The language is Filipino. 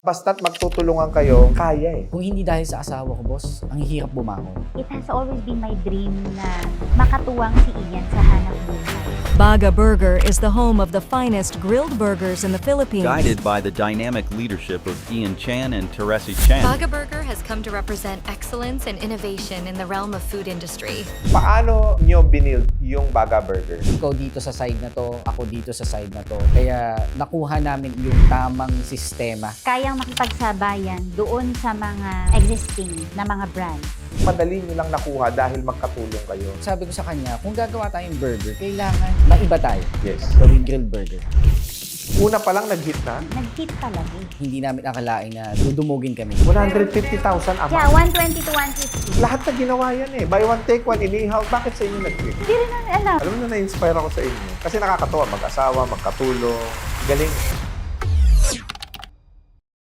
Basta't magtutulungan kayo, kaya eh. Kung hindi dahil sa asawa ko, boss, ang hirap bumangon. It has always been my dream na makatuwang si Ian sa hanap buhay. Baga Burger is the home of the finest grilled burgers in the Philippines. Guided by the dynamic leadership of Ian Chan and Teresi Chan. Baga Burger has come to represent excellence and innovation in the realm of food industry. Paano nyo binild yung Baga Burger? Ikaw dito sa side na to, ako dito sa side na to. Kaya nakuha namin yung tamang sistema. Kayang makipagsabayan doon sa mga existing na mga brands. Madali nyo lang nakuha dahil magkatulong kayo. Sabi ko sa kanya, kung gagawa tayong burger, kailangan maiba tayo. Yes. Gawing grilled burger. Una pa lang nag-hit na, Nag-hit talaga eh. Hindi namin akalain na dudumugin kami. 150,000 a Yeah, month. 120 to 150. Lahat na ginawa yan eh. Buy one, take one, inihaw. Bakit sa inyo nag-hit? Hindi rin na alam. Alam mo na, na-inspire ako sa inyo. Kasi nakakatawa, mag-asawa, magkatulong. Galing.